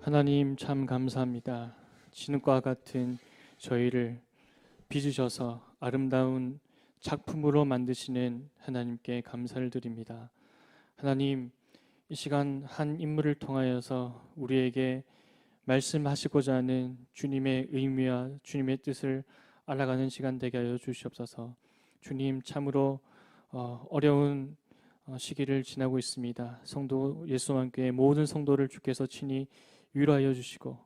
하나님 참 감사합니다. 진흙과 같은 저희를 빚으셔서 아름다운 작품으로 만드시는 하나님께 감사를 드립니다. 하나님, 이 시간 한 인물을 통하여서 우리에게 말씀하시고자 하는 주님의 의미와 주님의 뜻을 알아가는 시간 되게 하여 주시옵소서. 주님, 참으로 어려운 시기를 지나고 있습니다. 성도 예수만교회 모든 성도를 주께서 친히 위로하여 주시고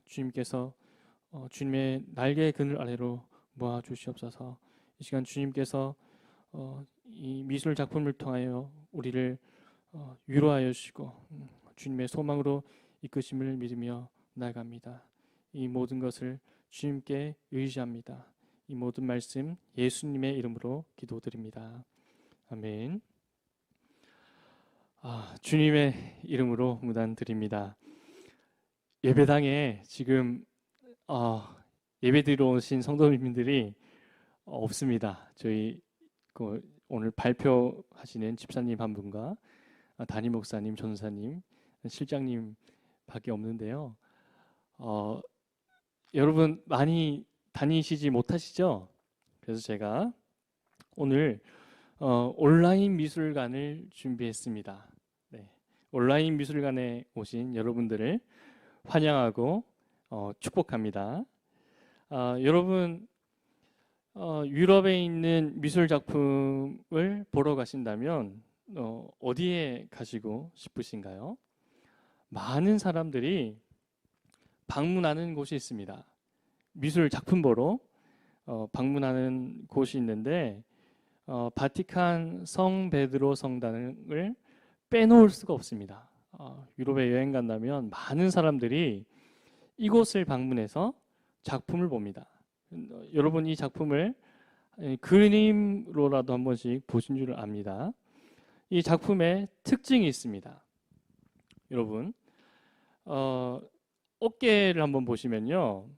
주님께서 주님의 날개의 그늘 아래로 모아 주시옵소서. 이 시간 주님께서 이 미술 작품을 통하여 우리를 위로하여 주시고 주님의 소망으로 이끄심을 믿으며 나아갑니다. 이 모든 것을 주님께 의지합니다. 이 모든 말씀 예수님의 이름으로 기도드립니다. 아멘. 주님의 이름으로 문안드립니다. 예배당에 지금 예배 드리러 오신 성도님들이 없습니다. 저희 오늘 발표하시는 집사님 한 분과 담임 목사님, 전사님, 실장님 밖에 없는데요. 여러분 많이 다니시지 못하시죠? 그래서 제가 오늘 온라인 미술관을 준비했습니다. 네, 온라인 미술관에 오신 여러분들을 환영하고 축복합니다. 여러분 유럽에 있는 미술 작품을 보러 가신다면 어디에 가시고 싶으신가요? 많은 사람들이 방문하는 곳이 있습니다. 미술 작품 보러 방문하는 곳이 있는데 바티칸 성 베드로 성당을 빼놓을 수가 없습니다. 유럽에 여행 간다면 많은 사람들이 이곳을 방문해서 작품을 봅니다. 여러분 이 작품을 그림으로라도 한 번씩 보신 줄 압니다. 이 작품에 특징이 있습니다. 여러분 어깨를 한번 보시면요,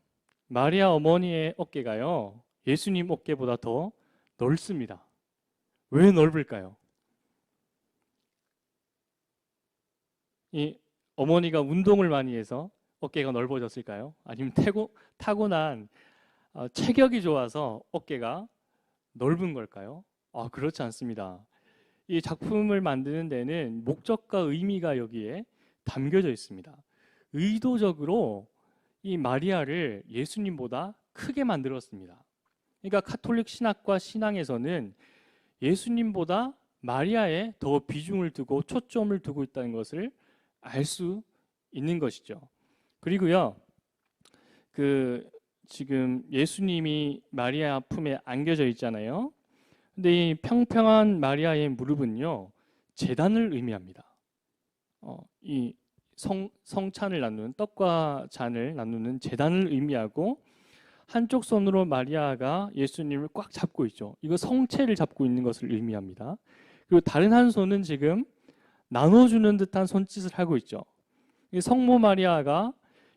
마리아 어머니의 어깨가요 예수님 어깨보다 더 넓습니다. 왜 넓을까요? 이 어머니가 운동을 많이 해서 어깨가 넓어졌을까요? 아니면 타고난 체격이 좋아서 어깨가 넓은 걸까요? 그렇지 않습니다. 이 작품을 만드는 데는 목적과 의미가 여기에 담겨져 있습니다. 의도적으로 이 마리아를 예수님보다 크게 만들었습니다. 그러니까 카톨릭 신학과 신앙에서는 예수님보다 마리아에 더 비중을 두고 초점을 두고 있다는 것을 알 수 있는 것이죠. 그리고요, 지금 예수님이 마리아 품에 안겨져 있잖아요. 근데 이 평평한 마리아의 무릎은요, 제단을 의미합니다. 이 성찬을 나누는, 떡과 잔을 나누는 제단을 의미하고, 한쪽 손으로 마리아가 예수님을 꽉 잡고 있죠. 이거 성체를 잡고 있는 것을 의미합니다. 그리고 다른 한 손은 지금 나눠주는 듯한 손짓을 하고 있죠. 성모 마리아가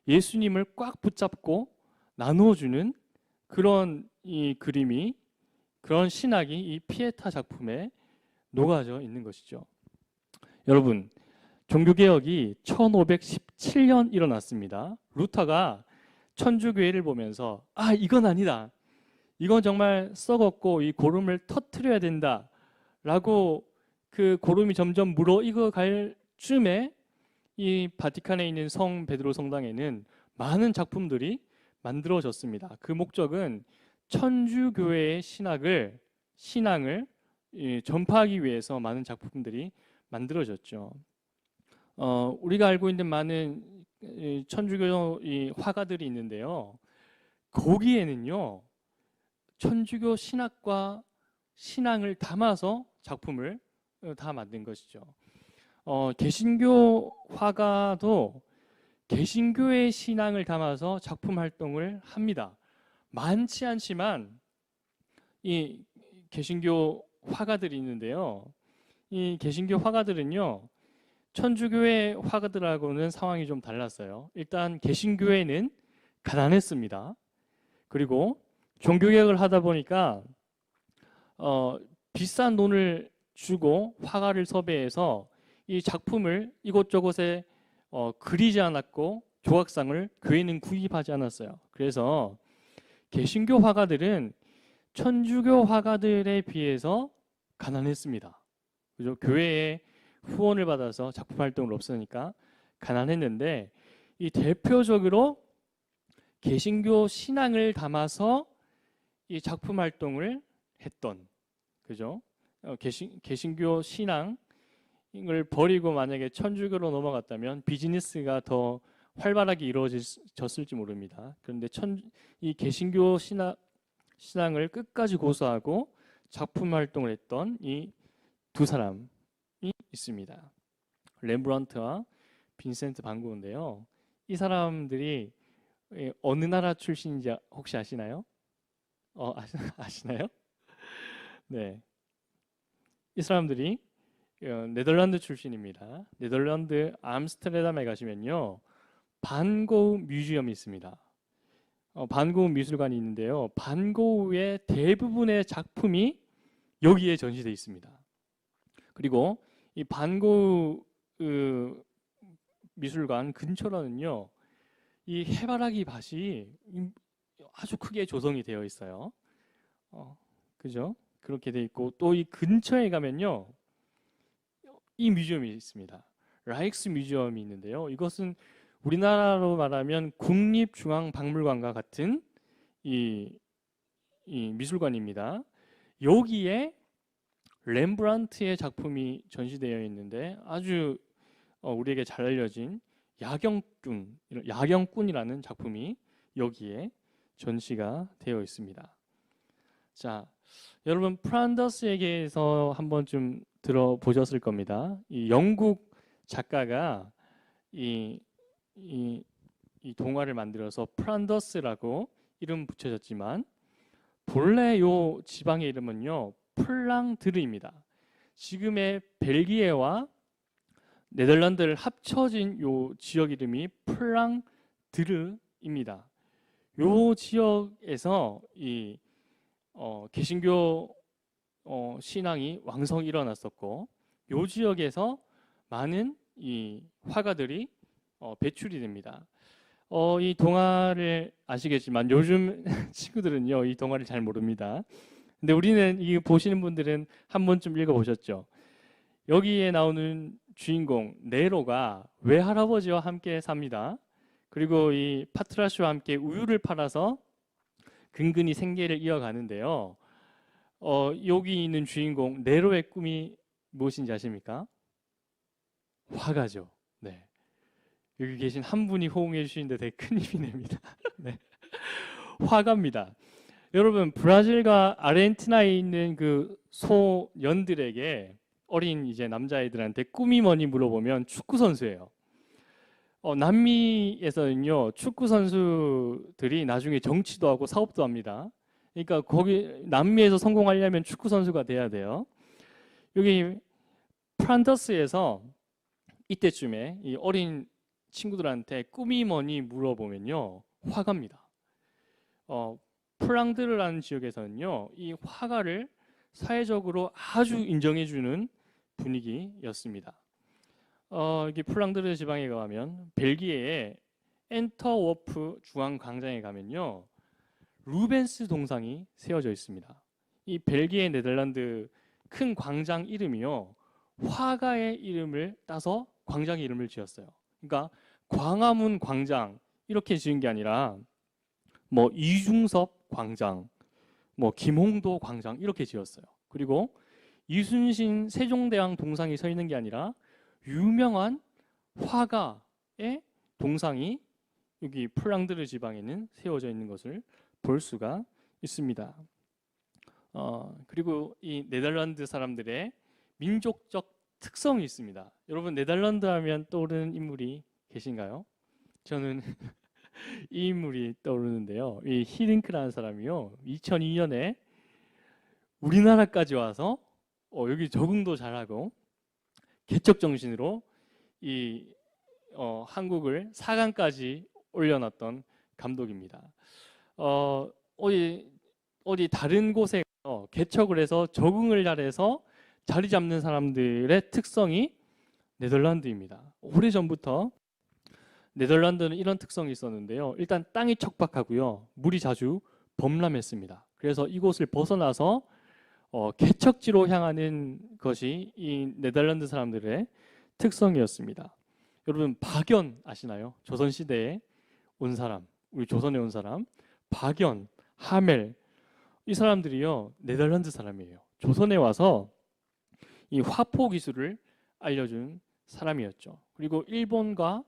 예수님을 꽉 붙잡고 나눠주는 그런 이 그림이, 그런 신학이 이 피에타 작품에 녹아져 있는 것이죠. 여러분, 종교개혁이 1517년 일어났습니다. 루터가 천주교회를 보면서 이건 아니다, 이건 정말 썩었고 이 고름을 터트려야 된다 라고, 그 고름이 점점 무르익어갈 쯤에 이 바티칸에 있는 성 베드로 성당에는 많은 작품들이 만들어졌습니다. 그 목적은 천주교회의 신앙을 전파하기 위해서 많은 작품들이 만들어졌죠. 우리가 알고 있는 많은 천주교 화가들이 있는데요, 거기에는요 천주교 신학과 신앙을 담아서 작품을 다 만든 것이죠. 개신교 화가도 개신교의 신앙을 담아서 작품 활동을 합니다. 많지 않지만 이 개신교 화가들이 있는데요, 이 개신교 화가들은요 천주교의 화가들하고는 상황이 좀 달랐어요. 일단 개신교회는 가난했습니다. 그리고 종교개혁을 하다 보니까 비싼 돈을 주고 화가를 섭외해서 이 작품을 이곳저곳에 그리지 않았고 조각상을 교회는 구입하지 않았어요. 그래서 개신교 화가들은 천주교 화가들에 비해서 가난했습니다. 그죠? 교회에 후원을 받아서 작품 활동을 없으니까 가난했는데, 이 대표적으로 개신교 신앙을 담아서 이 작품 활동을 했던, 그죠? 개신교 신앙을 버리고 만약에 천주교로 넘어갔다면 비즈니스가 더 활발하게 이루어졌을지 모릅니다. 그런데 이 개신교 신앙을 끝까지 고수하고 작품 활동을 했던 이 두 사람이 있습니다. 렘브란트와 빈센트 반 고흐인데요. 이 사람들이 어느 나라 출신인지 혹시 아시나요? 아시나요? 네. 이 사람들이 네덜란드 출신입니다. 네덜란드 암스테르담에 가시면요, 반 고흐 뮤지엄이 있습니다. 반 고흐 미술관이 있는데요, 반 고흐의 대부분의 작품이 여기에 전시되어 있습니다. 그리고 이 반 고흐 미술관 근처로는요, 이 해바라기 밭이 아주 크게 조성이 되어 있어요. 그죠? 그렇게 돼 있고, 또 이 근처에 가면요, 이 뮤지엄이 있습니다. 라익스 뮤지엄이 있는데요, 이것은 우리나라로 말하면 국립중앙박물관과 같은 이 미술관입니다. 여기에 렘브란트의 작품이 전시되어 있는데, 아주 우리에게 잘 알려진 야경꾼이라는 작품이 여기에 전시가 되어 있습니다. 자, 여러분 프란더스에게서 한번 좀 들어보셨을 겁니다. 이 영국 작가가 이 동화를 만들어서 프란더스라고 이름 붙여졌지만, 본래 요 지방의 이름은요, 플랑드르입니다. 지금의 벨기에와 네덜란드를 합쳐진 요 지역 이름이 플랑드르입니다. 요 지역에서 이 개신교 신앙이 왕성히 일어났었고, 요 지역에서 많은 이 화가들이 배출이 됩니다. 이 동화를 아시겠지만 요즘 친구들은요, 이 동화를 잘 모릅니다. 근데 우리는, 이 보시는 분들은 한 번쯤 읽어보셨죠? 여기에 나오는 주인공 네로가 외할아버지와 함께 삽니다. 그리고 이 파트라슈와 함께 우유를 팔아서 근근히 생계를 이어가는데요. 여기 있는 주인공 네로의 꿈이 무엇인지 아십니까? 화가죠. 네. 여기 계신 한 분이 호응해 주시는데 되게 큰 힘이 됩니다. 네. 화가입니다. 여러분, 브라질과 아르헨티나에 있는 그 소년들에게, 어린 이제 남자아이들한테 꿈이 뭐니 물어보면 축구 선수예요. 남미에서는요, 축구 선수들이 나중에 정치도 하고 사업도 합니다. 그러니까 거기 남미에서 성공하려면 축구 선수가 돼야 돼요. 여기 프란더스에서 이때쯤에 이 어린 친구들한테 꿈이 뭐니 물어보면요, 화가입니다. 플랑드르라는 지역에서는요, 이 화가를 사회적으로 아주 인정해주는 분위기였습니다. 여기 플랑드르 지방에 가면 벨기에의 엔터워프 중앙광장에 가면요, 루벤스 동상이 세워져 있습니다. 이 벨기에 네덜란드 큰 광장 이름이요, 화가의 이름을 따서 광장의 이름을 지었어요. 그러니까 광화문 광장 이렇게 지은 게 아니라 뭐 이중섭 광장, 뭐 김홍도 광장 이렇게 지었어요. 그리고 이순신 세종대왕 동상이 서 있는 게 아니라 유명한 화가의 동상이 여기 플랑드르 지방에는 세워져 있는 것을 볼 수가 있습니다. 그리고 이 네덜란드 사람들의 민족적 특성이 있습니다. 여러분, 네덜란드 하면 떠오르는 인물이 계신가요? 저는 이 인물이 떠오르는데요. 이 히딩크라는 사람이요, 2002년에 우리나라까지 와서 여기 적응도 잘하고 개척 정신으로 이 한국을 4강까지 올려놨던 감독입니다. 어디 다른 곳에 개척을 해서 적응을 잘해서 자리 잡는 사람들의 특성이 네덜란드입니다. 오래전부터 네덜란드는 이런 특성이 있었는데요. 일단 땅이 척박하고요. 물이 자주 범람했습니다. 그래서 이곳을 벗어나서 개척지로 향하는 것이 이 네덜란드 사람들의 특성이었습니다. 여러분 박연 아시나요? 조선시대에 온 사람, 우리 조선에 온 사람, 박연, 하멜 이 사람들이요 네덜란드 사람이에요. 조선에 와서 이 화포 기술을 알려준 사람이었죠. 그리고 일본과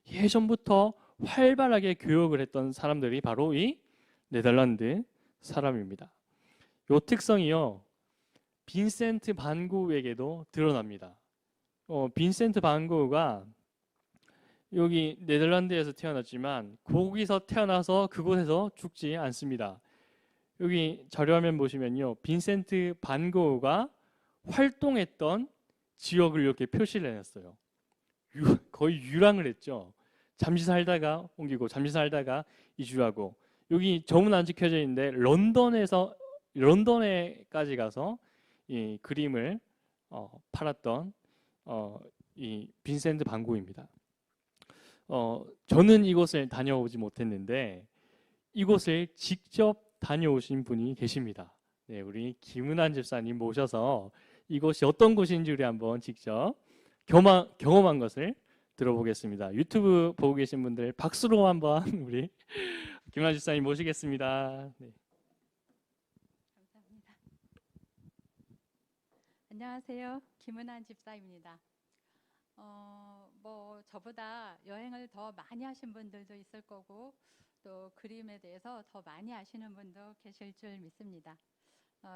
예전부터 활발하게 교역을 했던 사람들이 바로 이 네덜란드 사람입니다. 이 특성이요 빈센트 반 고흐에게도 드러납니다. 빈센트 반 고흐가 여기 네덜란드에서 태어났지만 거기서 태어나서 그곳에서 죽지 않습니다. 여기 자료화면 보시면요. 빈센트 반 고흐가 활동했던 지역을 이렇게 표시를 해놨어요. 거의 유랑을 했죠. 잠시 살다가 옮기고 잠시 살다가 이주하고 여기 점은 안 찍혀져 있는데 런던에까지 가서 이 그림을 팔았던 이 빈센트 반 고흐입니다. 저는 이곳을 다녀오지 못했는데 이곳을 직접 다녀오신 분이 계십니다. 네, 우리 김은환 집사님 모셔서 이곳이 어떤 곳인지 우리 한번 직접 경험한 것을 들어보겠습니다. 유튜브 보고 계신 분들 박수로 한번 우리 김은환 집사님 모시겠습니다. 네. 감사합니다. 안녕하세요. 김은환 집사입니다. 뭐 저보다 여행을 더 많이 하신 분들도 있을 거고 또 그림에 대해서 더 많이 아시는 분도 계실 줄 믿습니다.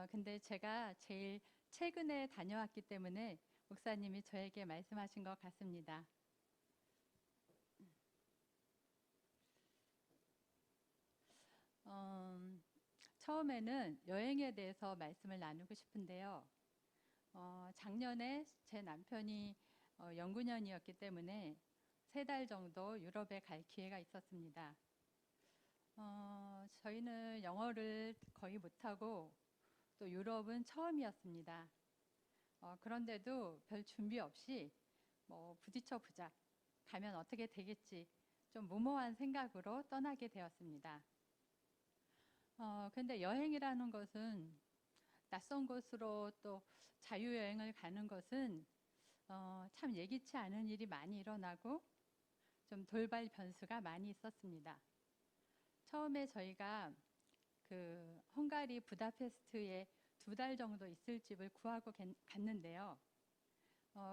근데 제가 제일 최근에 다녀왔기 때문에 목사님이 저에게 말씀하신 것 같습니다. 처음에는 여행에 대해서 말씀을 나누고 싶은데요. 작년에 제 남편이 연구년이었기 때문에 3달 정도 유럽에 갈 기회가 있었습니다. 저희는 영어를 거의 못하고 또 유럽은 처음이었습니다. 그런데도 별 준비 없이 뭐 부딪혀 보자, 가면 어떻게 되겠지, 좀 무모한 생각으로 떠나게 되었습니다. 근데 여행이라는 것은 낯선 곳으로 또 자유여행을 가는 것은 참 예기치 않은 일이 많이 일어나고 좀 돌발 변수가 많이 있었습니다. 처음에 저희가 그 헝가리 부다페스트에 2달 정도 있을 집을 구하고 갔는데요.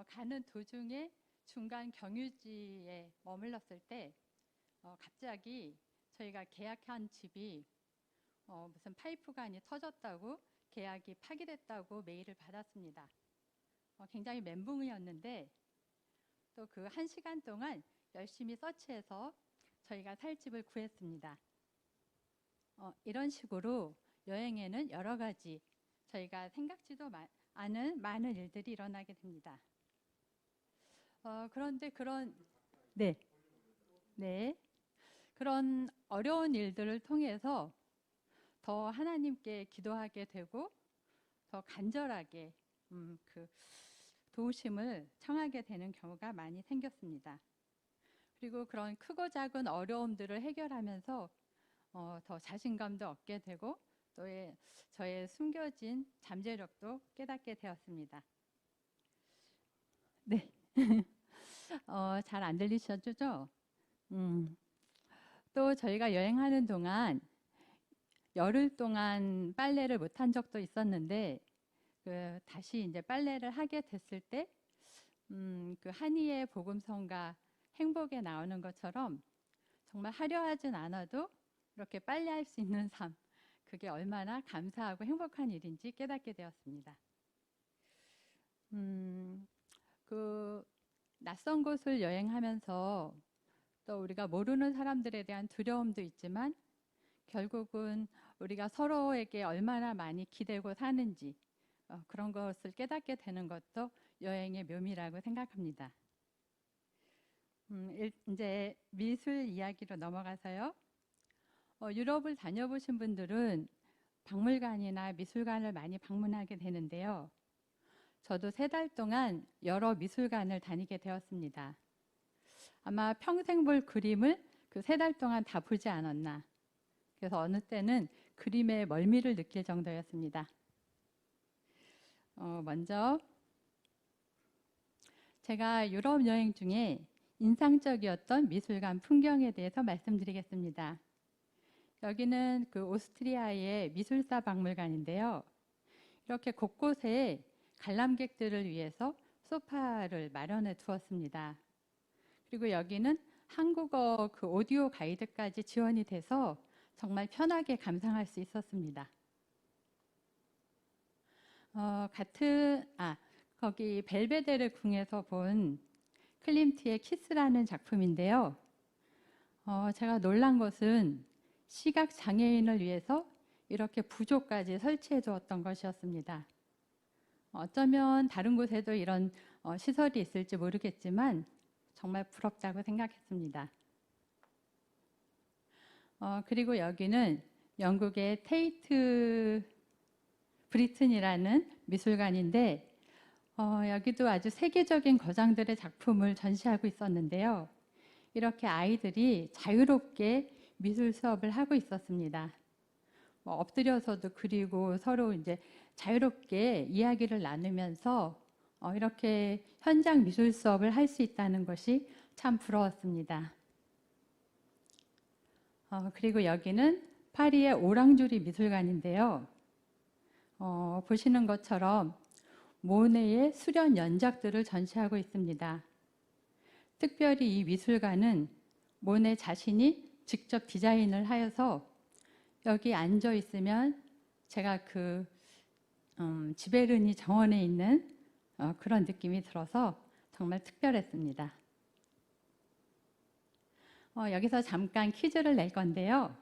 가는 도중에 중간 경유지에 머물렀을 때 갑자기 저희가 계약한 집이 무슨 파이프관이 터졌다고 계약이 파기됐다고 메일을 받았습니다. 굉장히 멘붕이었는데 또 그 1시간 동안 열심히 서치해서 저희가 살 집을 구했습니다. 이런 식으로 여행에는 여러 가지 저희가 생각지도 않은 많은 일들이 일어나게 됩니다. 그런데 네, 그런 어려운 일들을 통해서 더 하나님께 기도하게 되고 더 간절하게 그 도우심을 청하게 되는 경우가 많이 생겼습니다. 그리고 그런 크고 작은 어려움들을 해결하면서 더 자신감도 얻게 되고 또 저의 숨겨진 잠재력도 깨닫게 되었습니다. 네, 잘 안 들리셨죠? 또 저희가 여행하는 동안 열흘 동안 빨래를 못한 적도 있었는데 다시 이제 빨래를 하게 됐을 때 그 한이의 복음성과 행복에 나오는 것처럼 정말 하려 하진 않아도 이렇게 빨래할 수 있는 삶, 그게 얼마나 감사하고 행복한 일인지 깨닫게 되었습니다. 그 낯선 곳을 여행하면서 또 우리가 모르는 사람들에 대한 두려움도 있지만 결국은 우리가 서로에게 얼마나 많이 기대고 사는지 그런 것을 깨닫게 되는 것도 여행의 묘미라고 생각합니다. 이제 미술 이야기로 넘어가서요. 유럽을 다녀보신 분들은 박물관이나 미술관을 많이 방문하게 되는데요. 저도 3달 동안 여러 미술관을 다니게 되었습니다. 아마 평생 볼 그림을 그 3달 동안 다 보지 않았나. 그래서 어느 때는 그림의 멀미를 느낄 정도였습니다. 먼저 제가 유럽 여행 중에 인상적이었던 미술관 풍경에 대해서 말씀드리겠습니다. 여기는 그 오스트리아의 미술사 박물관인데요. 이렇게 곳곳에 관람객들을 위해서 소파를 마련해 두었습니다. 그리고 여기는 한국어 그 오디오 가이드까지 지원이 돼서 정말 편하게 감상할 수 있었습니다. 거기 벨베데르 궁에서 본 클림트의 키스라는 작품인데요. 제가 놀란 것은 시각 장애인을 위해서 이렇게 부조까지 설치해 주었던 것이었습니다. 어쩌면 다른 곳에도 이런 시설이 있을지 모르겠지만 정말 부럽다고 생각했습니다. 그리고 여기는 영국의 테이트 브리튼이라는 미술관인데 여기도 아주 세계적인 거장들의 작품을 전시하고 있었는데요. 이렇게 아이들이 자유롭게 미술 수업을 하고 있었습니다. 엎드려서도 그리고 서로 이제 자유롭게 이야기를 나누면서 이렇게 현장 미술 수업을 할 수 있다는 것이 참 부러웠습니다. 그리고 여기는 파리의 오랑주리 미술관인데요. 보시는 것처럼 모네의 수련 연작들을 전시하고 있습니다. 특별히 이 미술관은 모네 자신이 직접 디자인을 하여서 여기 앉아 있으면 제가 그 지베르니 정원에 있는 그런 느낌이 들어서 정말 특별했습니다. 여기서 잠깐 퀴즈를 낼 건데요.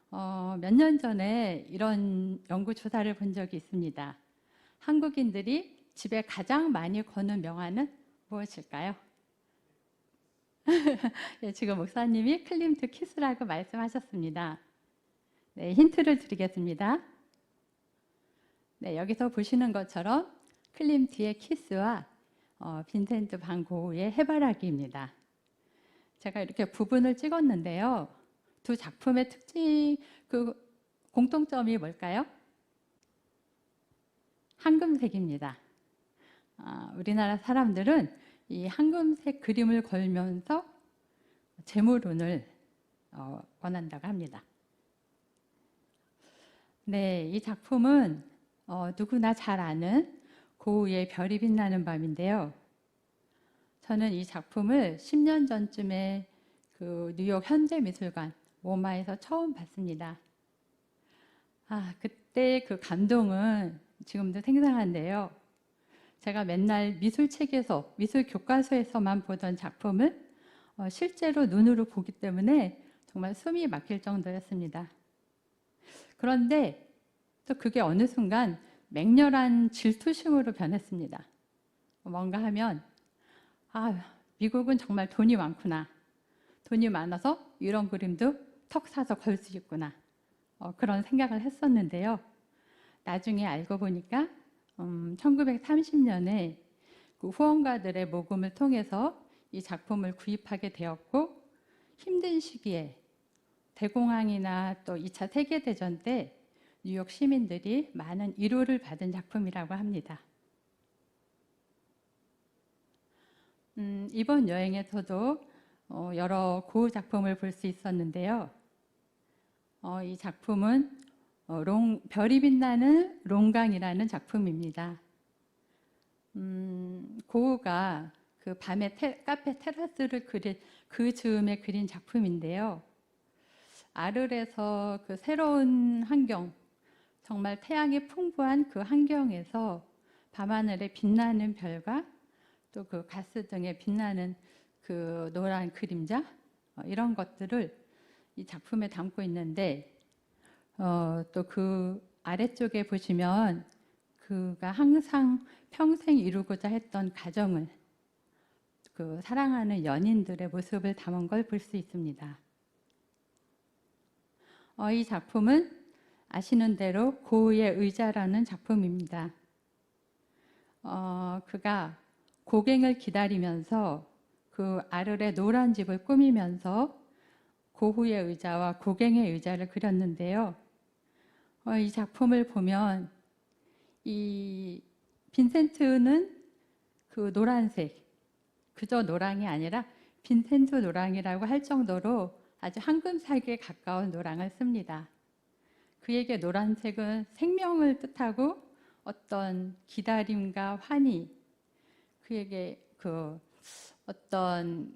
몇 년 전에 이런 연구 조사를 본 적이 있습니다. 한국인들이 집에 가장 많이 거는 명화는 무엇일까요? 네, 지금 목사님이 클림트 키스라고 말씀하셨습니다. 네, 힌트를 드리겠습니다. 네, 여기서 보시는 것처럼 클림트의 키스와 빈센트 반 고흐의 해바라기입니다. 제가 이렇게 부분을 찍었는데요. 두 작품의 특징, 그 공통점이 뭘까요? 황금색입니다. 우리나라 사람들은 이 황금색 그림을 걸면서 재물운을 원한다고 합니다. 네, 이 작품은 누구나 잘 아는 고흐의 별이 빛나는 밤인데요. 저는 이 작품을 10년 전쯤에 그 뉴욕 현대미술관 모마에서 처음 봤습니다. 그때 그 감동은 지금도 생생한데요. 제가 맨날 미술책에서, 미술 교과서에서만 보던 작품을 실제로 눈으로 보기 때문에 정말 숨이 막힐 정도였습니다. 그런데 또 그게 어느 순간 맹렬한 질투심으로 변했습니다. 뭔가 하면 미국은 정말 돈이 많구나. 돈이 많아서 이런 그림도 턱 사서 걸 수 있구나. 그런 생각을 했었는데요. 나중에 알고 보니까 1930년에 그 후원가들의 모금을 통해서 이 작품을 구입하게 되었고 힘든 시기에 대공황이나 또 2차 세계대전 때 뉴욕 시민들이 많은 위로를 받은 작품이라고 합니다. 이번 여행에서도 여러 고흐 작품을 볼 수 있었는데요. 이 작품은 별이 빛나는 롱강이라는 작품입니다. 고흐가 그 밤에 카페 테라스를 그린 그 즈음에 그린 작품인데요. 아르에서 그 새로운 환경, 정말 태양이 풍부한 그 환경에서 밤하늘에 빛나는 별과 또 그 가스 등에 빛나는 그 노란 그림자 이런 것들을 이 작품에 담고 있는데 또 그 아래쪽에 보시면 그가 항상 평생 이루고자 했던 가정을 그 사랑하는 연인들의 모습을 담은 걸 볼 수 있습니다. 이 작품은 아시는 대로 고흐의 의자라는 작품입니다. 그가 고갱을 기다리면서 그 아르레 노란 집을 꾸미면서 고흐의 의자와 고갱의 의자를 그렸는데요. 이 작품을 보면 이 빈센트는 그 노란색, 그저 노랑이 아니라 빈센트 노랑이라고 할 정도로 아주 황금색에 가까운 노랑을 씁니다. 그에게 노란색은 생명을 뜻하고 어떤 기다림과 환희, 그에게 그 어떤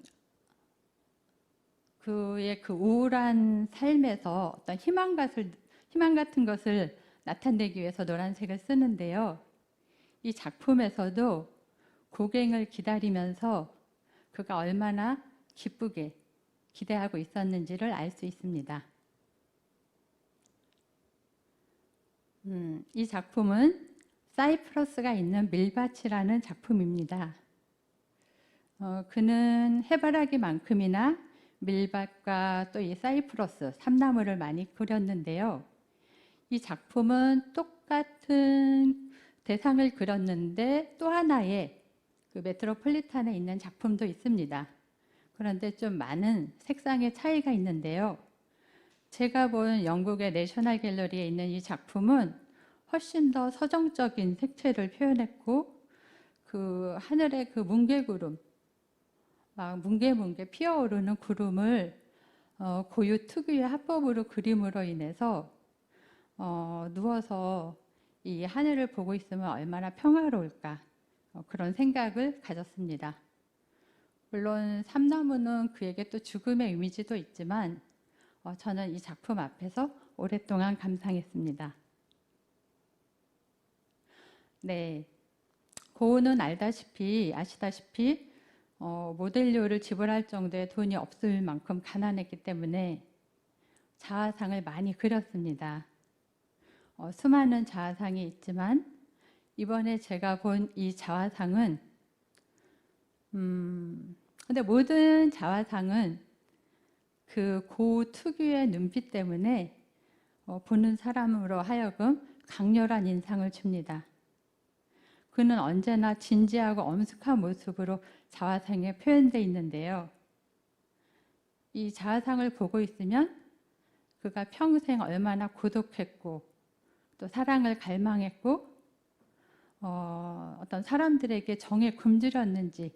그의 그 우울한 삶에서 어떤 희망 같은 것을 나타내기 위해서 노란색을 쓰는데요. 이 작품에서도 고갱을 기다리면서 그가 얼마나 기쁘게 기대하고 있었는지를 알 수 있습니다. 이 작품은 사이프러스가 있는 밀밭이라는 작품입니다. 그는 해바라기만큼이나 밀밭과 또 이 사이프러스, 삼나무를 많이 그렸는데요. 이 작품은 똑같은 대상을 그렸는데 또 하나의 그 메트로폴리탄에 있는 작품도 있습니다. 그런데 좀 많은 색상의 차이가 있는데요. 제가 본 영국의 내셔널 갤러리에 있는 이 작품은 훨씬 더 서정적인 색채를 표현했고 그 하늘의 그 뭉게구름, 막 뭉게뭉게 피어오르는 구름을 고유 특유의 화법으로 그림으로 인해서 누워서 이 하늘을 보고 있으면 얼마나 평화로울까 그런 생각을 가졌습니다. 물론 삼나무는 그에게 또 죽음의 이미지도 있지만 저는 이 작품 앞에서 오랫동안 감상했습니다. 네, 고흐는 아시다시피 모델료를 지불할 정도의 돈이 없을 만큼 가난했기 때문에 자화상을 많이 그렸습니다. 수많은 자화상이 있지만 이번에 제가 본 이 자화상은 근데 모든 자화상은 그 고흐 특유의 눈빛 때문에 보는 사람으로 하여금 강렬한 인상을 줍니다. 그는 언제나 진지하고 엄숙한 모습으로 자화상에 표현되어 있는데요. 이 자화상을 보고 있으면 그가 평생 얼마나 고독했고 또 사랑을 갈망했고 어떤 사람들에게 정에 굶주렸는지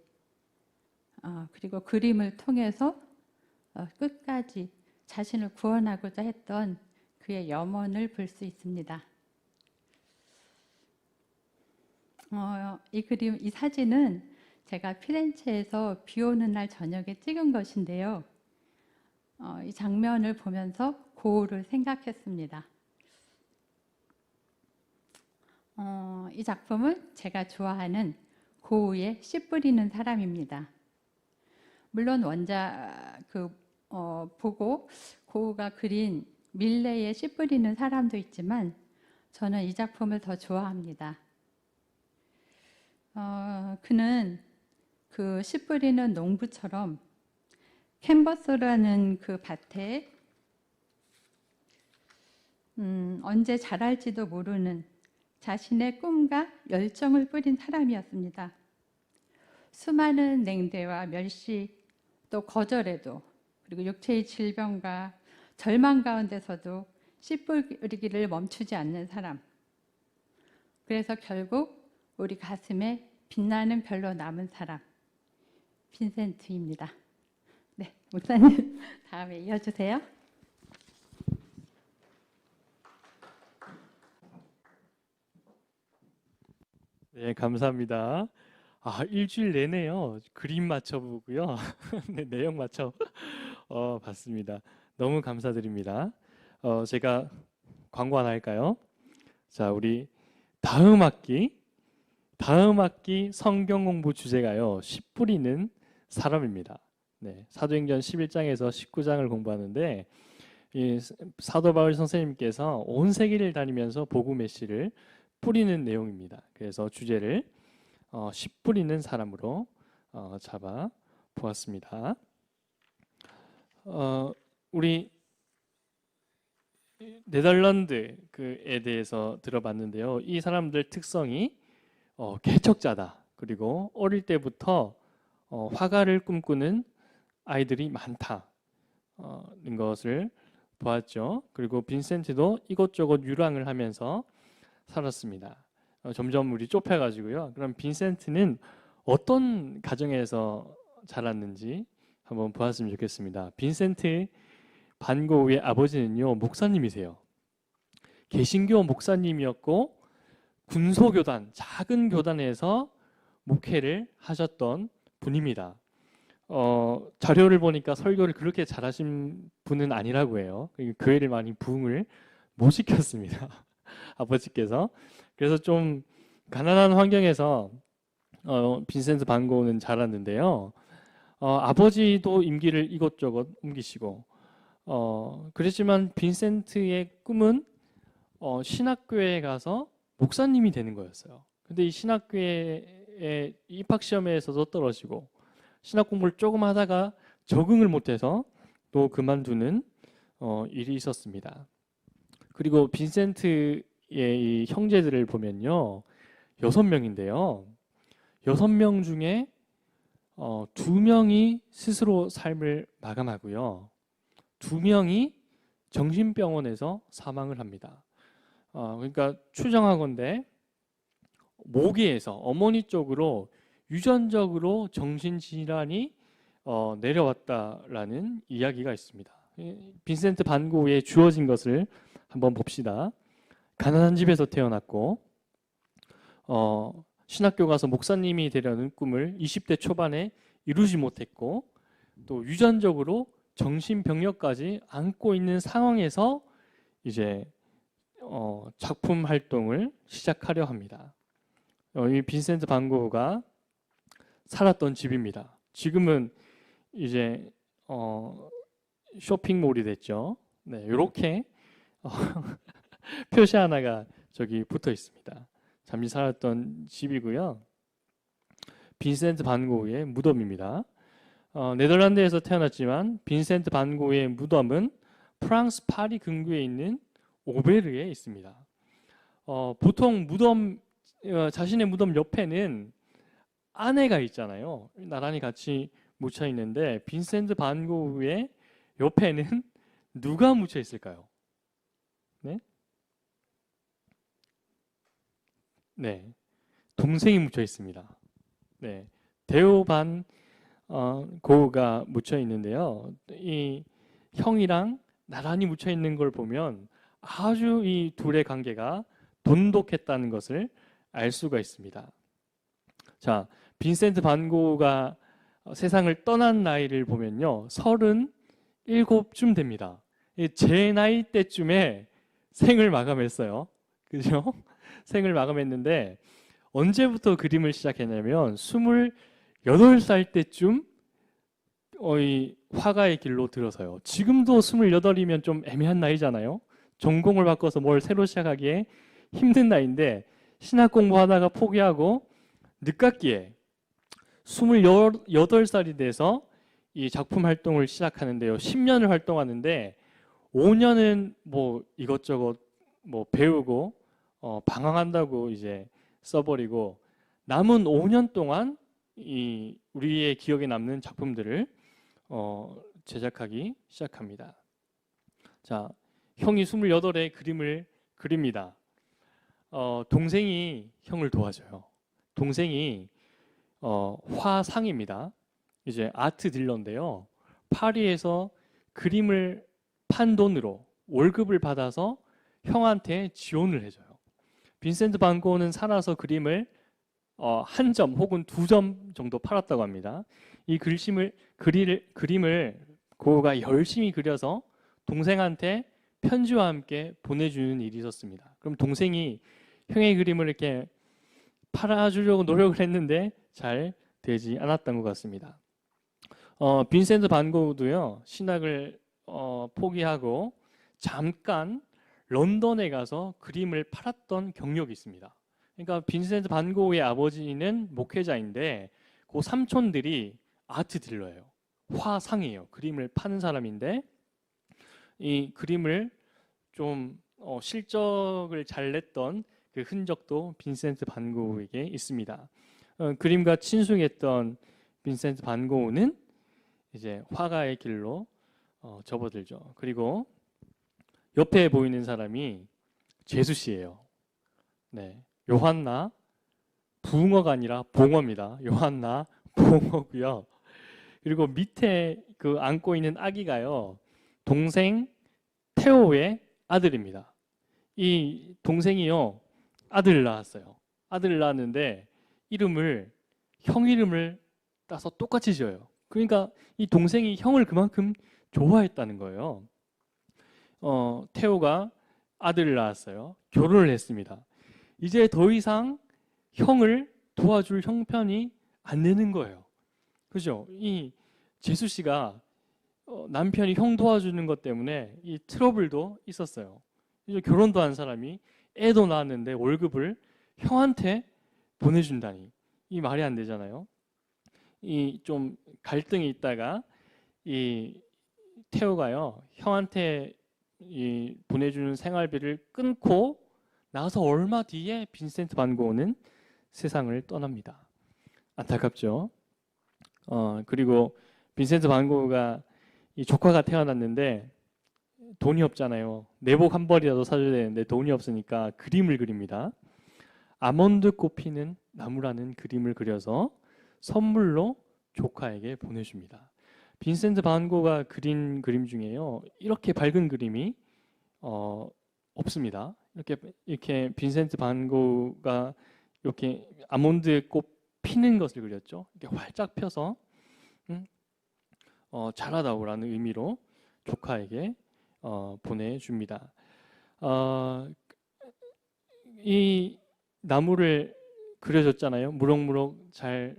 그리고 그림을 통해서 끝까지 자신을 구원하고자 했던 그의 염원을 볼 수 있습니다. 이 사진은 제가 피렌체에서 비 오는 날 저녁에 찍은 것인데요. 이 장면을 보면서 고흐를 생각했습니다. 이 작품은 제가 좋아하는 고흐의 씨 뿌리는 사람입니다. 물론 보고 고흐가 그린 밀레의 씨 뿌리는 사람도 있지만 저는 이 작품을 더 좋아합니다. 그는 그 씨 뿌리는 농부처럼 캔버스라는 그 밭에 언제 자랄지도 모르는 자신의 꿈과 열정을 뿌린 사람이었습니다. 수많은 냉대와 멸시 또 거절에도 그리고 육체의 질병과 절망 가운데서도 씨 뿌리기를 멈추지 않는 사람. 그래서 결국 우리 가슴에 빛나는 별로 남은 사람 빈센트입니다. 네, 목사님 다음에 이어주세요. 네, 감사합니다. 일주일 내내요. 그림 맞춰보고요. 네, 내용 맞춰 봤습니다. 너무 감사드립니다. 제가 광고 하나 할까요? 자, 우리 다음 학기 성경 공부 주제가요. 씨 뿌리는 사람입니다. 네, 사도행전 11장에서 19장을 공부하는데 이 사도 바울 선생님께서 온 세계를 다니면서 복음의 씨를 뿌리는 내용입니다. 그래서 주제를 씨 뿌리는 사람으로 잡아 보았습니다. 우리 네덜란드에 대해서 들어봤는데요. 이 사람들 특성이 개척자다. 그리고 어릴 때부터 화가를 꿈꾸는 아이들이 많다는 것을 보았죠. 그리고 빈센트도 이것저것 유랑을 하면서 살았습니다. 점점 우리 좁혀가지고요. 그럼 빈센트는 어떤 가정에서 자랐는지 한번 보았으면 좋겠습니다. 빈센트 반 고흐의 아버지는요, 목사님이세요. 개신교 목사님이었고 군소교단, 작은 교단에서 목회를 하셨던 분입니다. 자료를 보니까 설교를 그렇게 잘하신 분은 아니라고 해요. 교회를 많이 부흥을 못 시켰습니다. 아버지께서. 그래서 좀 가난한 환경에서 빈센트 반 고흐는 자랐는데요. 아버지도 임기를 이것저것 옮기시고 그렇지만 빈센트의 꿈은 신학교에 가서 목사님이 되는 거였어요. 근데 이 신학교에 입학 시험에서도 떨어지고 신학 공부를 조금 하다가 적응을 못해서 또 그만두는 일이 있었습니다. 그리고 빈센트의 이 형제들을 보면요, 6명인데요. 6명 중에 2명이 스스로 삶을 마감하고요. 2명이 정신병원에서 사망을 합니다. 그러니까 추정하건대 모기에서 어머니 쪽으로 유전적으로 정신질환이 내려왔다라는 이야기가 있습니다. 빈센트 반 고흐에 주어진 것을 한번 봅시다. 가난한 집에서 태어났고 신학교 가서 목사님이 되려는 꿈을 20대 초반에 이루지 못했고 또 유전적으로 정신병력까지 안고 있는 상황에서 이제 작품 활동을 시작하려 합니다. 이 빈센트 반 고흐가 살았던 집입니다. 지금은 이제 쇼핑몰이 됐죠. 네, 이렇게 표시 하나가 저기 붙어 있습니다. 잠시 살았던 집이고요. 빈센트 반 고흐의 무덤입니다. 네덜란드에서 태어났지만 빈센트 반 고흐의 무덤은 프랑스 파리 근교에 있는 오베르에 있습니다. 보통 무덤 자신의 무덤 옆에는 아내가 있잖아요. 나란히 같이 묻혀 있는데 빈센트 반 고흐의 옆에는 누가 묻혀 있을까요? 네? 네. 동생이 묻혀 있습니다. 네. 데오 반 고흐가 묻혀 있는데요. 이 형이랑 나란히 묻혀 있는 걸 보면 아주 이 둘의 관계가 돈독했다는 것을 알 수가 있습니다. 자, 빈센트 반 고흐가 세상을 떠난 나이를 보면요, 37쯤 됩니다. 제 나이 때쯤에 생을 마감했어요. 그죠? 생을 마감했는데 언제부터 그림을 시작했냐면 28살 때쯤 이 화가의 길로 들어서요. 지금도 28이면 좀 애매한 나이잖아요. 전공을 바꿔서 뭘 새로 시작하기에 힘든 나이인데 신학 공부하다가 포기하고 늦깎이에 28살이 돼서 이 작품 활동을 시작하는데요. 10년을 활동하는데 5년은 뭐 이것저것 뭐 배우고 방황한다고 이제 써버리고 남은 5년 동안 이 우리의 기억에 남는 작품들을 제작하기 시작합니다. 자, 형이 28에 그림을 그립니다. 동생이 형을 도와줘요. 동생이 화상입니다. 이제 아트 딜러인데요. 파리에서 그림을 판 돈으로 월급을 받아서 형한테 지원을 해줘요. 빈센트 반 고흐는 살아서 그림을 한 점 혹은 2점 정도 팔았다고 합니다. 이 그림을 고흐가 열심히 그려서 동생한테 편지와 함께 보내주는 일이 있었습니다. 그럼 동생이 형의 그림을 이렇게 팔아주려고 노력을 했는데 잘 되지 않았던 것 같습니다. 빈센트 반 고흐도요, 신학을 포기하고 잠깐 런던에 가서 그림을 팔았던 경력이 있습니다. 그러니까 빈센트 반 고흐의 아버지는 목회자인데 그 삼촌들이 아트 딜러예요. 화상이에요. 그림을 파는 사람인데 이 그림을 좀 실적을 잘 냈던 그 흔적도 빈센트 반 고흐에게 있습니다. 그림과 친숙했던 빈센트 반 고흐는 이제 화가의 길로 접어들죠. 그리고 옆에 보이는 사람이 제수 씨예요. 네, 요한나 붕어가 아니라 봉어입니다. 요한나 봉어고요. 그리고 밑에 그 안고 있는 아기가요, 동생 테오의 아들입니다. 이 동생이요, 아들을 낳았어요. 아들을 낳았는데 형 이름을 따서 똑같이 지어요. 그러니까 이 동생이 형을 그만큼 좋아했다는 거예요. 테오가 아들을 낳았어요. 결혼을 했습니다. 이제 더 이상 형을 도와줄 형편이 안 되는 거예요. 그죠? 이 제수 씨가 남편이 형 도와주는 것 때문에 이 트러블도 있었어요. 이제 결혼도 한 사람이 애도 낳았는데 월급을 형한테 보내준다니, 이 말이 안 되잖아요. 이 좀 갈등이 있다가 이 테오가요, 형한테 이 보내주는 생활비를 끊고 나서 얼마 뒤에 빈센트 반 고흐는 세상을 떠납니다. 안타깝죠. 그리고 빈센트 반 고흐가 이 조카가 태어났는데 돈이 없잖아요. 내복 한 벌이라도 사줘야 되는데 돈이 없으니까 그림을 그립니다. 아몬드 꽃 피는 나무라는 그림을 그려서 선물로 조카에게 보내줍니다. 빈센트 반 고흐가 그린 그림 중에요, 이렇게 밝은 그림이 없습니다. 이렇게 빈센트 반 고흐가 이렇게 아몬드 꽃 피는 것을 그렸죠. 이렇게 활짝 펴서 잘하다오라는 의미로 조카에게 보내줍니다. 이 나무를 그려줬잖아요. 무럭무럭 잘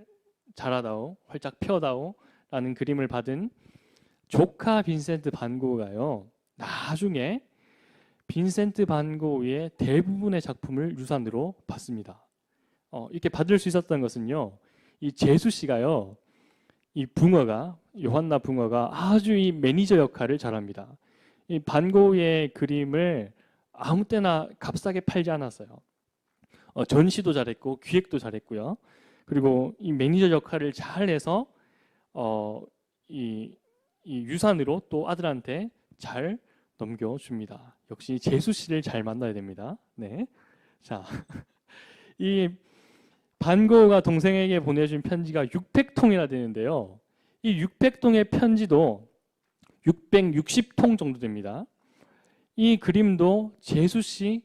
자라다오, 활짝 펴다오 라는 그림을 받은 조카 빈센트 반 고흐가요, 나중에 빈센트 반 고흐의 대부분의 작품을 유산으로 받습니다. 이렇게 받을 수 있었던 것은요, 이 제수 씨가요, 이 붕어가, 요한나 붕어가 아주 이 매니저 역할을 잘합니다. 이 반 고흐의 그림을 아무 때나 값싸게 팔지 않았어요. 전시도 잘했고 기획도 잘했고요. 그리고 이 매니저 역할을 잘해서 이 유산으로 또 아들한테 잘 넘겨줍니다. 역시 제수 씨를 잘 만나야 됩니다. 네, 자, 이 반 고흐가 동생에게 보내준 편지가 600통이나 되는데요. 이 600통의 편지도 660통 정도 됩니다. 이 그림도 제수 씨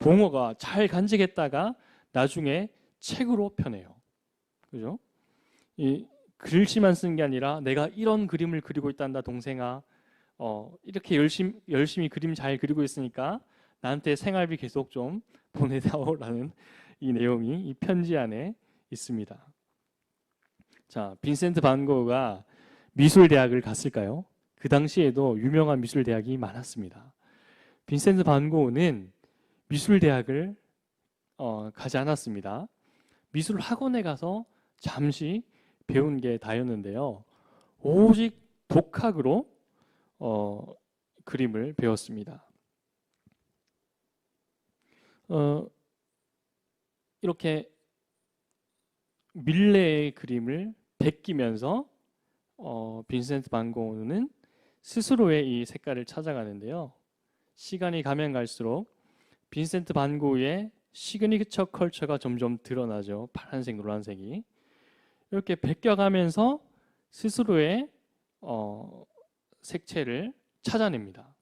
봉어가 잘 간직했다가 나중에 책으로 펴내요. 그죠? 이 글씨만 쓴 게 아니라 내가 이런 그림을 그리고 있단다 동생아. 이렇게 열심히 그림 잘 그리고 있으니까 나한테 생활비 계속 좀 보내다오라는 이 내용이 이 편지 안에 있습니다. 자, 빈센트 반 고흐가 미술대학을 갔을까요? 그 당시에도 유명한 미술대학이 많았습니다. 빈센트 반 고흐는 미술대학을 가지 않았습니다. 미술 학원에 가서 잠시 배운 게 다였는데요. 오직 독학으로 그림을 배웠습니다. 이렇게 밀레의 그림을 베끼면서 빈센트 반 고흐는 스스로의 이 색깔을 찾아가는데요. 시간이 가면 갈수록 빈센트 반 고흐의 시그니처 컬처가 점점 드러나죠. 파란색, 노란색이. 이렇게 베껴가면서 스스로의 색채를 찾아냅니다.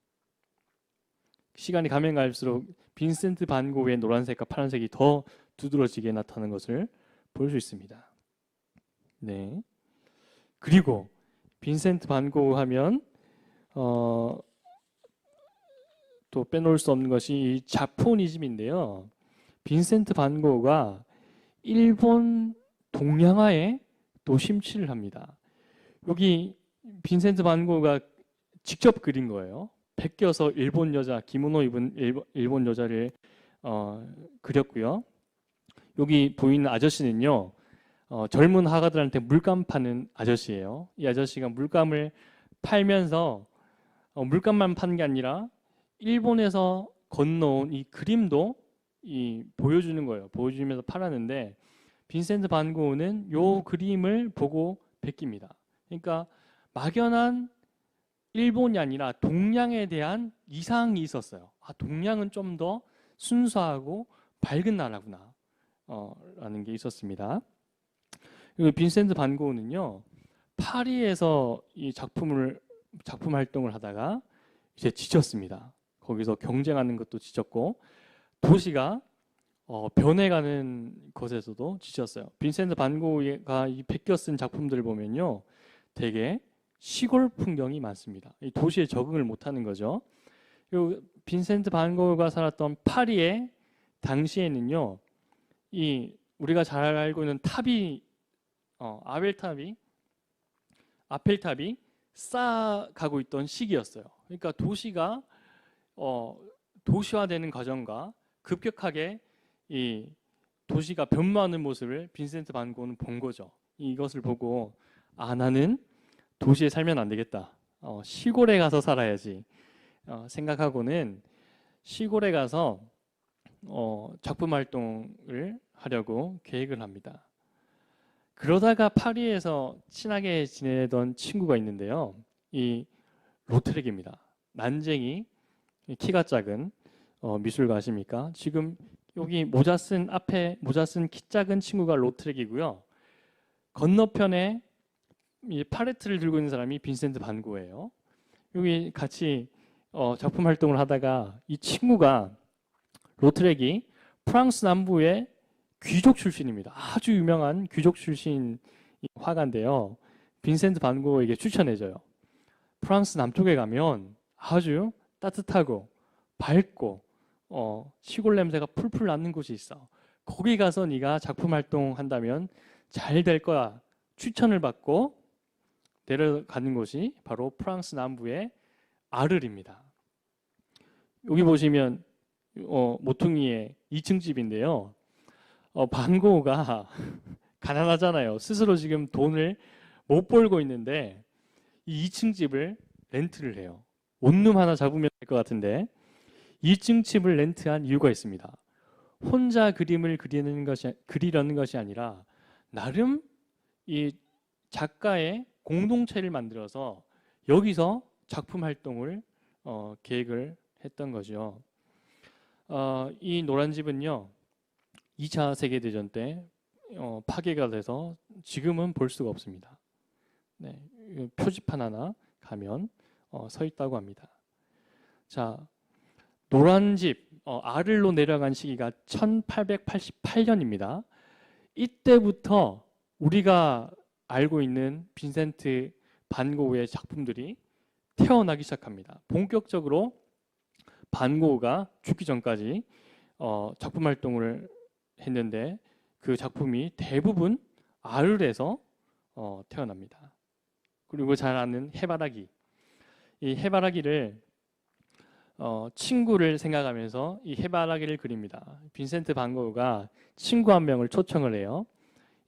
시간이 가면 갈수록 빈센트 반 고흐의 노란색과 파란색이 더 두드러지게 나타나는 것을 볼 수 있습니다. 네. 그리고 빈센트 반 고흐 하면 또 빼놓을 수 없는 것이 이 자포니즘인데요. 빈센트 반 고흐가 일본 동양화에 또 심취를 합니다. 여기 빈센트 반 고흐가 직접 그린 거예요. 베껴서 일본 여자, 기모노 입은 일본 여자를 그렸고요. 여기 보이는 아저씨는요, 젊은 화가들한테 물감 파는 아저씨예요. 이 아저씨가 물감을 팔면서 물감만 파는 게 아니라 일본에서 건너온 이 그림도 보여주는 거예요. 보여주면서 팔았는데 빈센트 반 고흐는 요 그림을 보고 베낍니다. 그러니까 막연한 일본이 아니라 동양에 대한 이상이 있었어요. 아, 동양은 좀 더 순수하고 밝은 나라구나 라는 게 있었습니다. 그리고 빈센트 반 고흐는요, 파리에서 이 작품 활동을 하다가 이제 지쳤습니다. 거기서 경쟁하는 것도 지쳤고 도시가 변해가는 것에서도 지쳤어요. 빈센트 반 고흐가 이 베껴 쓴 작품들을 보면요, 되게 시골 풍경이 많습니다. 이 도시에 적응을 못하는 거죠. 그리고 빈센트 반 고흐가 살았던 파리의 당시에는요, 이 우리가 잘 알고 있는 탑이 아펠탑이 쌓아가고 있던 시기였어요. 그러니까 도시가 도시화되는 과정과 급격하게 이 도시가 변모하는 모습을 빈센트 반 고흐는 본 거죠. 이것을 보고 아, 나는 도시에 살면 안 되겠다. 시골에 가서 살아야지. 생각하고는 시골에 가서 작품 활동을 하려고 계획을 합니다. 그러다가 파리에서 친하게 지내던 친구가 있는데요. 이 로트렉입니다. 난쟁이, 키가 작은 미술가 아십니까? 지금 여기 앞에 모자 쓴 키 작은 친구가 로트렉이고요. 건너편에 이 팔레트를 들고 있는 사람이 빈센트 반 고흐예요. 여기 같이 작품 활동을 하다가 이 친구가 로트렉이 프랑스 남부의 귀족 출신입니다. 아주 유명한 귀족 출신 화가인데요. 빈센트 반 고흐에게 추천해줘요. 프랑스 남쪽에 가면 아주 따뜻하고 밝고 시골 냄새가 풀풀 나는 곳이 있어. 거기 가서 네가 작품 활동한다면 잘 될 거야. 추천을 받고 내려가는 곳이 바로 프랑스 남부의 아르입니다. 여기 보시면 모퉁이의 2층 집인데요. 반 고흐가 가난하잖아요. 스스로 지금 돈을 못 벌고 있는데 이 2층 집을 렌트를 해요. 원룸 하나 잡으면 될 것 같은데 2층 집을 렌트한 이유가 있습니다. 혼자 그림을 그리려는 것이 아니라 나름 이 작가의 공동체를 만들어서 여기서 작품 활동을 계획을 했던 거죠. 이 노란 집은요, 2차 세계대전 때 파괴가 돼서 지금은 볼 수가 없습니다. 네, 표지판 하나 가면 서 있다고 합니다. 자, 노란 집 아를로 내려간 시기가 1888년입니다. 이때부터 우리가 알고 있는 빈센트 반 고흐의 작품들이 태어나기 시작합니다. 본격적으로 반 고흐가 죽기 전까지 작품 활동을 했는데 그 작품이 대부분 아르에서 태어납니다. 그리고 잘 아는 해바라기, 이 해바라기를 친구를 생각하면서 이 해바라기를 그립니다. 빈센트 반 고흐가 친구 한 명을 초청을 해요.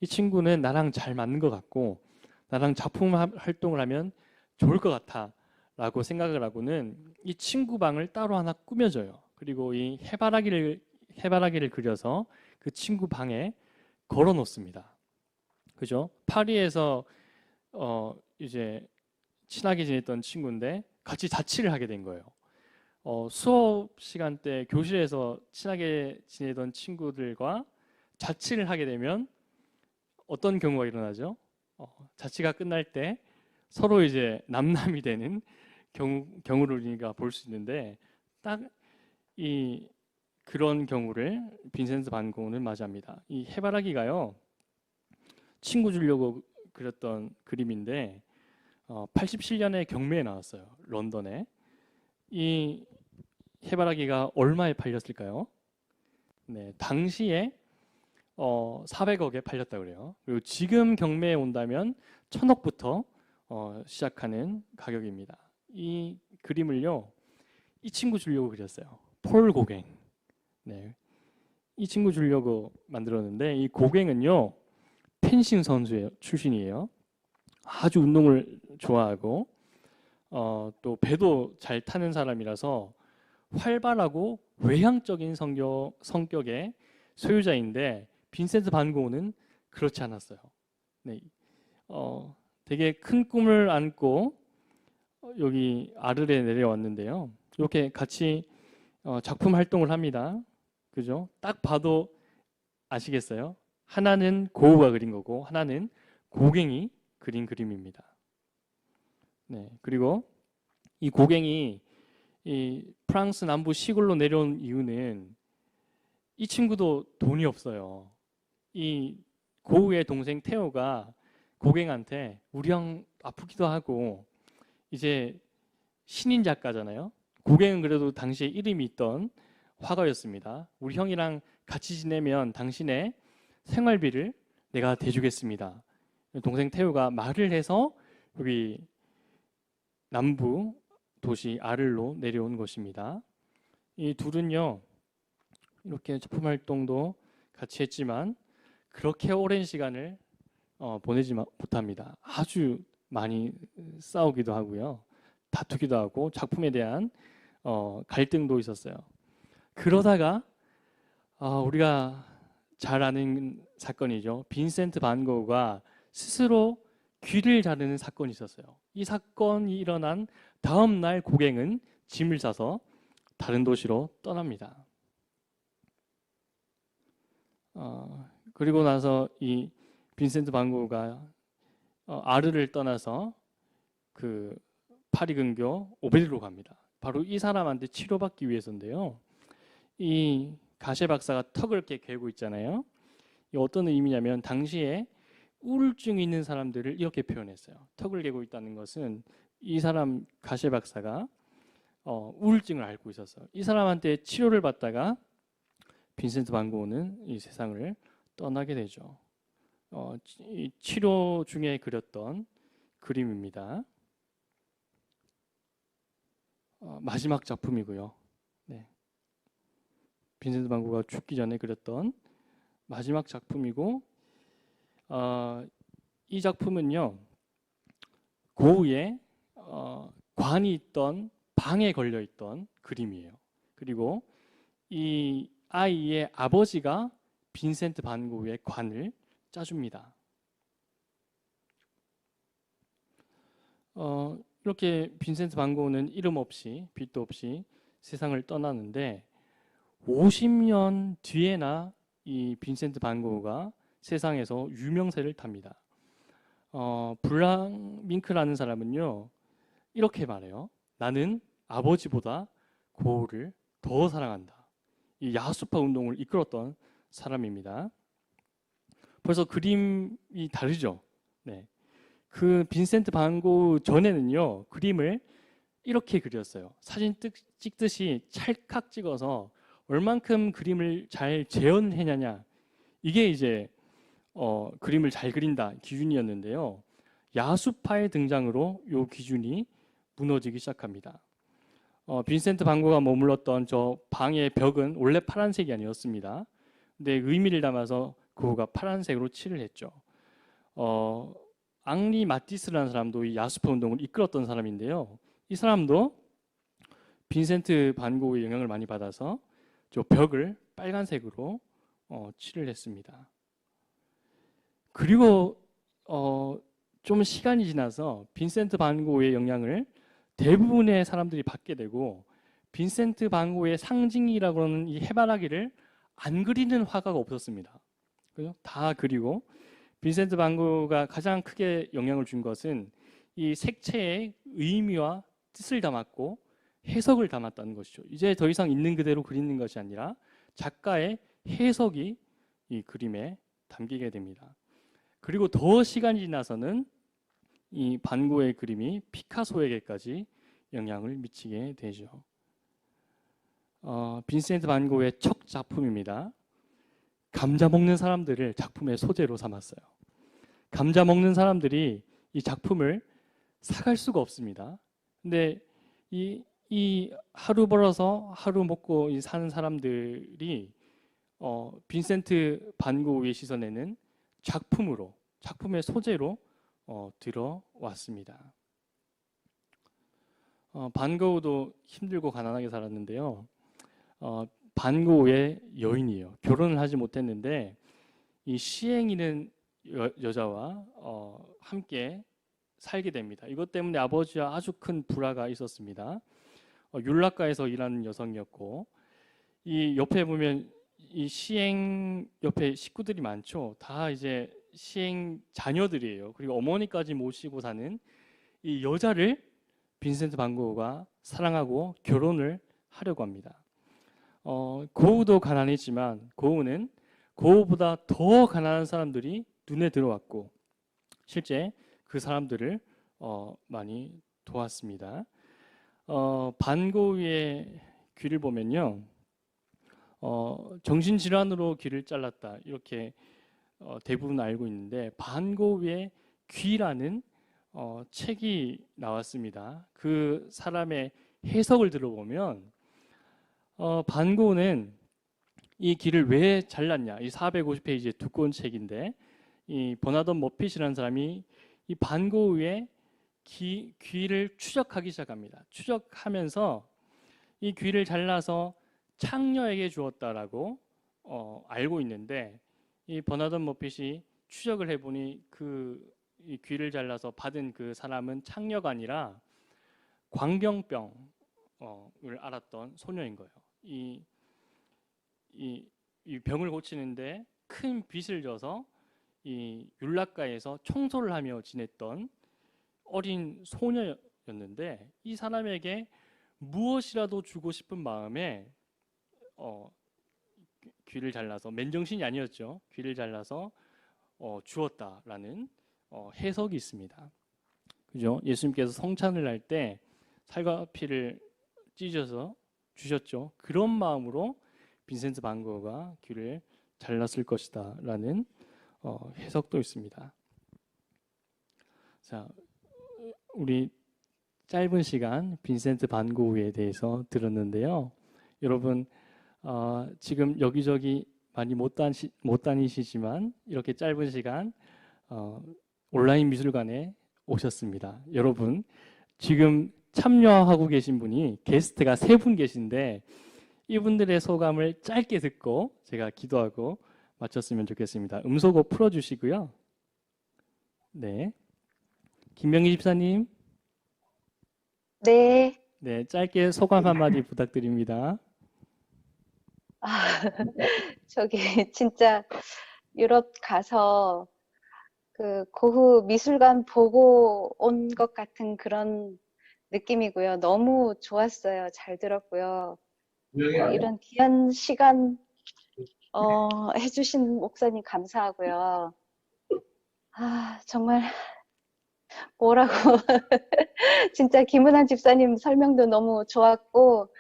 이 친구는 나랑 잘 맞는 것 같고 나랑 작품 활동을 하면 좋을 것 같아 라고 생각을 하고는 이 친구 방을 따로 하나 꾸며줘요. 그리고 이 해바라기를 그려서 그 친구 방에 걸어 놓습니다. 그죠? 파리에서 이제 친하게 지냈던 친구인데 같이 자취를 하게 된 거예요. 수업 시간 때 교실에서 친하게 지내던 친구들과 자취를 하게 되면 어떤 경우가 일어나죠? 자취가 끝날 때 서로 이제 남남이 되는 경우를 우리가 볼 수 있는데 딱 그런 경우를 빈센트 반 고흐는 맞이합니다. 이 해바라기가요, 친구 주려고 그렸던 그림인데 87년에 경매에 나왔어요. 런던에. 이 해바라기가 얼마에 팔렸을까요? 네, 당시에 400억에 팔렸다고 그래요. 그리고 지금 경매에 온다면 1000억부터 시작하는 가격입니다. 이 그림을요, 이 친구 주려고 그렸어요. 폴 고갱. 네, 이 친구 주려고 만들었는데 이 고갱은요, 펜싱 선수 출신이에요. 아주 운동을 좋아하고 또 배도 잘 타는 사람이라서 활발하고 외향적인 성격의 소유자인데 빈센트 반 고흐는 그렇지 않았어요. 네, 되게 큰 꿈을 안고 여기 아르레 내려왔는데요. 이렇게 같이 작품 활동을 합니다. 그죠? 딱 봐도 아시겠어요? 하나는 고우가 그린 거고 하나는 고갱이 그린 그림입니다. 네, 그리고 이 고갱이 이 프랑스 남부 시골로 내려온 이유는 이 친구도 돈이 없어요. 이 고우의 동생 테오가 고갱한테 우리 형 아프기도 하고 이제 신인 작가잖아요. 고갱은 그래도 당시에 이름이 있던 화가였습니다. 우리 형이랑 같이 지내면 당신의 생활비를 내가 대주겠습니다. 동생 태우가 말을 해서 여기 남부 도시 아를로 내려온 것입니다. 이 둘은요 이렇게 작품 활동도 같이 했지만 그렇게 오랜 시간을 보내지 못합니다. 아주 많이 싸우기도 하고요, 다투기도 하고 작품에 대한 갈등도 있었어요. 그러다가 우리가 잘 아는 사건이죠. 빈센트 반 고흐가 스스로 귀를 자르는 사건이 있었어요. 이 사건이 일어난 다음 날 고갱은 짐을 싸서 다른 도시로 떠납니다. 그리고 나서 이 빈센트 반 고흐가 아르를 떠나서 그 파리 근교 오베르로 갑니다. 바로 이 사람한테 치료받기 위해서인데요. 이 가셰 박사가 턱을 이렇게 괴고 있잖아요. 이 어떤 의미냐면 당시에 우울증이 있는 사람들을 이렇게 표현했어요. 턱을 괴고 있다는 것은 이 사람 가셰 박사가 우울증을 앓고 있었어요. 이 사람한테 치료를 받다가 빈센트 반 고흐는 이 세상을 떠나게 되죠. 이 치료 중에 그렸던 그림입니다. 마지막 작품이고요. 네. 빈센트 반 고흐가 죽기 전에 그렸던 마지막 작품이고, 이 작품은요 고흐의 관이 있던 방에 걸려 있던 그림이에요. 그리고 이 아이의 아버지가 빈센트 반 고흐의 관을 짜줍니다. 이렇게 빈센트 반 고흐는 이름 없이 빛도 없이 세상을 떠나는데 50년 뒤에나 이 빈센트 반 고흐가 세상에서 유명세를 탑니다. 블랑밍크라는 사람은요 이렇게 말해요. 나는 아버지보다 고흐를 더 사랑한다. 이 야수파 운동을 이끌었던 사람입니다. 벌써 그림이 다르죠. 네. 그 빈센트 반 고흐 전에는요 그림을 이렇게 그렸어요. 사진 찍듯이 찰칵 찍어서 얼만큼 그림을 잘 재현해냐냐, 이게 이제 그림을 잘 그린다 기준이었는데요. 야수파의 등장으로 이 기준이 무너지기 시작합니다. 빈센트 반 고흐가 머물렀던 저 방의 벽은 원래 파란색이 아니었습니다. 근데 의미를 담아서 고흐가 파란색으로 칠을 했죠. 앙리 마티스라는 사람도 이 야수파 운동을 이끌었던 사람인데요. 이 사람도 빈센트 반 고흐의 영향을 많이 받아서 저 벽을 빨간색으로 칠을 했습니다. 그리고 좀 시간이 지나서 빈센트 반 고흐의 영향을 대부분의 사람들이 받게 되고 빈센트 반 고흐의 상징이라고 하는 이 해바라기를 안 그리는 화가가 없었습니다. 그죠? 다 그리고 빈센트 반 고흐가 가장 크게 영향을 준 것은 이 색채의 의미와 뜻을 담았고 해석을 담았다는 것이죠. 이제 더 이상 있는 그대로 그리는 것이 아니라 작가의 해석이 이 그림에 담기게 됩니다. 그리고 더 시간이 지나서는 이 반 고흐의 그림이 피카소에게까지 영향을 미치게 되죠. 빈센트 반 고흐의 첫 작품입니다. 감자 먹는 사람들을 작품의 소재로 삼았어요. 감자 먹는 사람들이 이 작품을 사갈 수가 없습니다. 근데 이 하루 벌어서 하루 먹고 사는 사람들이 빈센트 반 고흐의 시선에는 작품의 소재로 들어왔습니다. 반 고흐도 힘들고 가난하게 살았는데요. 반 고흐의 여인이에요. 결혼을 하지 못했는데 이 시행이는 여자와 함께 살게 됩니다. 이것 때문에 아버지와 아주 큰 불화가 있었습니다. 율라가에서 일하는 여성이었고, 이 옆에 보면 이 시행 옆에 식구들이 많죠. 다 이제 시행 자녀들이에요. 그리고 어머니까지 모시고 사는 이 여자를 빈센트 반 고흐가 사랑하고 결혼을 하려고 합니다. 고흐도 가난했지만 고흐는 고흐보다 더 가난한 사람들이 눈에 들어왔고 실제 그 사람들을 많이 도왔습니다. 반 고흐의 귀를 보면요, 정신질환으로 귀를 잘랐다 이렇게 대부분 알고 있는데, 반 고흐의 귀라는 책이 나왔습니다. 그 사람의 해석을 들어보면 반 고흐는 이 귀를 왜 잘랐냐, 이 450페이지의 두꺼운 책인데 이 버나던 머핏이라는 사람이 이 반 고흐의 귀를 추적하기 시작합니다. 추적하면서 이 귀를 잘라서 창녀에게 주었다라고 알고 있는데, 이 버나던 머핏이 추적을 해보니 이 귀를 잘라서 받은 그 사람은 창녀가 아니라 광경병을 앓았던 소녀인 거예요. 이 병을 고치는데 큰 빚을 져서 이 율라가에서 청소를 하며 지냈던 어린 소녀였는데, 이 사람에게 무엇이라도 주고 싶은 마음에 귀를 잘라서, 맨정신이 아니었죠. 귀를 잘라서 주었다라는 해석이 있습니다. 그죠? 예수님께서 성찬을 할 때 살과 피를 찢어서 주셨죠. 그런 마음으로 빈센트 반 고흐가 귀를 잘랐을 것이다라는 해석도 있습니다. 자, 우리 짧은 시간 빈센트 반 고흐에 대해서 들었는데요. 여러분 지금 여기저기 많이 못 다니시지만 이렇게 짧은 시간 온라인 미술관에 오셨습니다. 여러분 지금 참여하고 계신 분이 게스트가 3분 계신데, 이분들의 소감을 짧게 듣고 제가 기도하고 마쳤으면 좋겠습니다. 음소거 풀어주시고요. 네, 김명희 집사님. 네. 네, 짧게 소감 한마디 부탁드립니다. 저기 진짜 유럽 가서 그 고흐 미술관 보고 온 것 같은 그런 느낌이고요. 너무 좋았어요. 잘 들었고요. 이런 귀한 시간 해주신 목사님 감사하고요. 정말 뭐라고 진짜 김은환 집사님 설명도 너무 좋았고,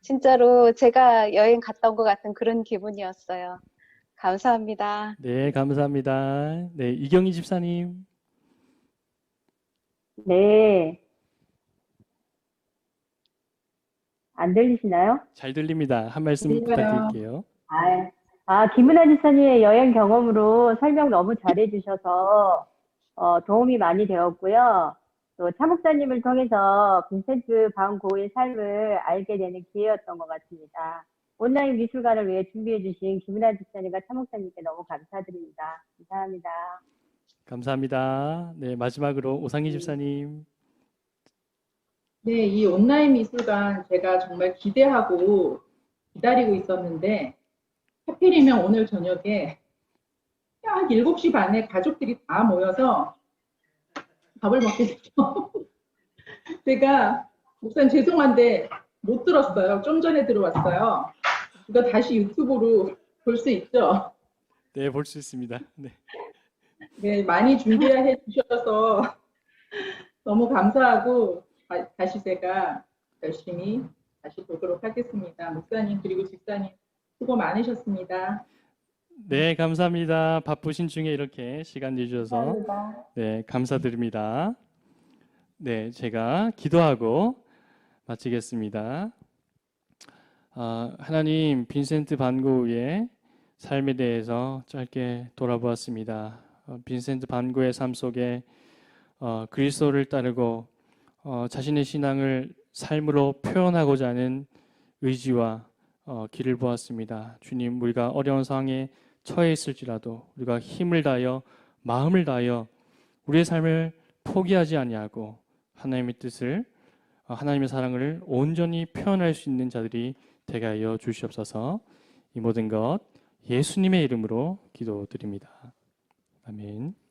진짜로 제가 여행 갔다 온 것 같은 그런 기분이었어요. 감사합니다. 네, 감사합니다. 네, 이경희 집사님. 네, 안 들리시나요? 잘 들립니다. 한 말씀 들려요. 부탁드릴게요. 김은하 지사님의 여행 경험으로 설명 너무 잘해주셔서 도움이 많이 되었고요. 또 차 목사님을 통해서 빈센트 반 고흐의 삶을 알게 되는 기회였던 것 같습니다. 온라인 미술관을 위해 준비해주신 김은하 지사님과 차 목사님께 너무 감사드립니다. 감사합니다. 감사합니다. 네, 마지막으로 오상희 집사님. 네, 이 온라인 미술관 제가 정말 기대하고 기다리고 있었는데, 하필이면 오늘 저녁에 약 7시 반에 가족들이 다 모여서 밥을 먹게 됐죠. 제가 목사님 죄송한데 못 들었어요. 좀 전에 들어왔어요. 이거 다시 유튜브로 볼 수 있죠? 네, 볼 수 있습니다. 네. 네, 많이 준비해 주셔서 너무 감사하고 다시 제가 열심히 다시 보도록 하겠습니다. 목사님 그리고 집사님 수고 많으셨습니다. 네, 감사합니다. 바쁘신 중에 이렇게 시간 내주셔서 감사합니다. 네, 감사드립니다. 네, 제가 기도하고 마치겠습니다. 하나님, 빈센트 반 고흐의 삶에 대해서 짧게 돌아보았습니다. 빈센트 반 고흐의 삶 속에 그리스도를 따르고 자신의 신앙을 삶으로 표현하고자 하는 의지와 길을 보았습니다. 주님, 우리가 어려운 상황에 처해 있을지라도 우리가 힘을 다하여 마음을 다하여 우리의 삶을 포기하지 아니하고 하나님의 뜻을, 하나님의 사랑을 온전히 표현할 수 있는 자들이 되게 하여 주시옵소서. 이 모든 것 예수님의 이름으로 기도드립니다. 아멘.